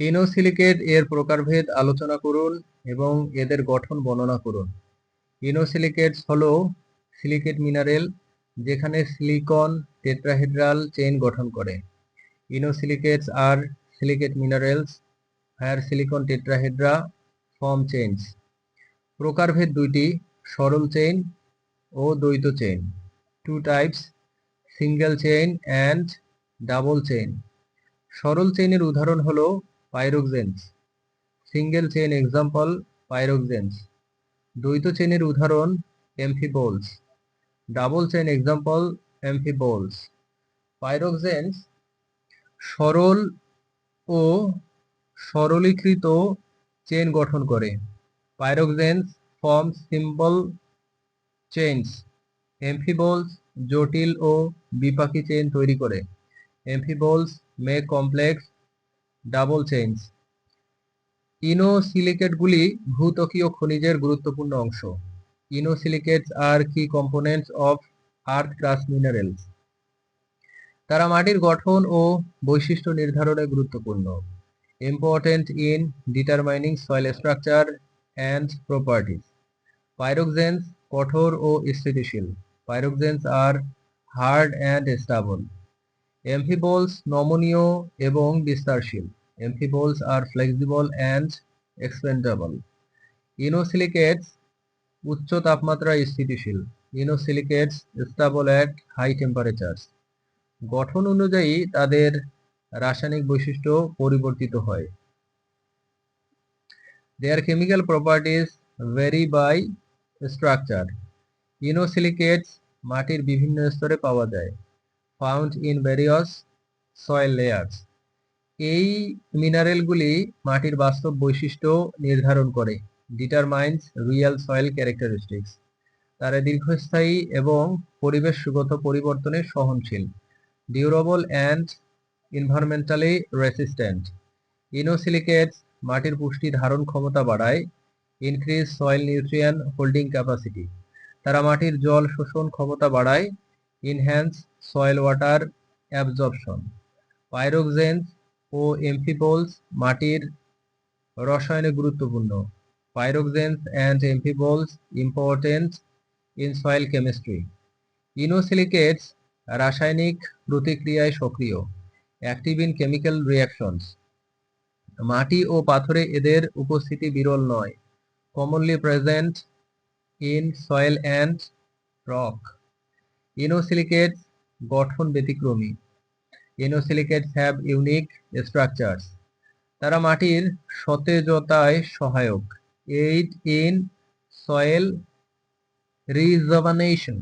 ইনোসিলিকেট এর প্রকারভেদ আলোচনা করুন এবং এদের গঠন বর্ণনা করুন। ইনোসিলিকেটস হলো সিলিকেট মিনারেল যেখানে সিলিকন টেট্রাহেড্রাল চেইন গঠন করে। ইনোসিলিকেটস আর silicate minerals where silicon tetrahedra form chains. প্রকারভেদ দুইটি, সরল চেইন ও দ্বৈত chain. Two types, single chain and double chain. সরল চেইনের উদাহরণ হলো pyroxenes. Single chain example pyroxenes. দ্বৈত চেইনের উদাহরণ amphiboles. Double chain example amphiboles. Pyroxenes সরল ও সরলীকৃত চেইন গঠন করে। Pyroxenes form simple chains. Amphiboles জটিল ও বিপাকী চেইন তৈরি করে। Amphiboles make complex double chains. ইনোসিলিকেটগুলি ভূত্বকীয় খনিজের গুরুত্বপূর্ণ অংশ। Inosilicates are key components of earth crust minerals. তারা মাটির গঠন ও বৈশিষ্ট্য নির্ধারণে গুরুত্বপূর্ণ। Important in determining soil structure and properties. Pyroxenes কঠোর ও স্থিতিশীল। Pyroxenes are hard and stable. Amphiboles নমনীয় এবং বিস্তারশীল। Amphiboles are flexible and expandable. Inosilicates উচ্চ তাপমাত্রায় স্থিতিশীল। Inosilicates stable at high temperatures. গঠন অনুযায়ী তাদের রাসায়নিক বৈশিষ্ট্য পরিবর্তিত হয়। Their chemical properties vary by structure. Inosilicates মাটির বিভিন্ন স্তরে পাওয়া যায়। Found in various soil layers. এই মিনারেলগুলি মাটির বাস্তব বৈশিষ্ট্য নির্ধারণ করে। Determines real soil characteristics. তারা দীর্ঘস্থায়ী এবং পরিবেশগত পরিবর্তনে সহনশীল। Durable and environmentally resistant. Inosilicates মাটির পুষ্টি ধারণ ক্ষমতা বাড়ায়। Increase soil nutrient holding capacity. তারা মাটির জল শোষণ ক্ষমতা বাড়ায়। Enhance soil water absorption. Pyroxenes ও amphiboles মাটির রসায়নে গুরুত্বপূর্ণ। Pyroxenes and amphiboles important in soil chemistry. Inosilicates রাসায়নিক প্রতিক্রিয়ায় সক্রিয়। Active in chemical reactions. মাটি ও পাথরে এদের উপস্থিতি বিরল নয়। Commonly present in soil and rock. Inosilicates গঠন ব্যতিক্রমী। Inosilicates have unique structures. তারা মাটির সতেজতায় সহায়ক। Aid in soil rejuvenation.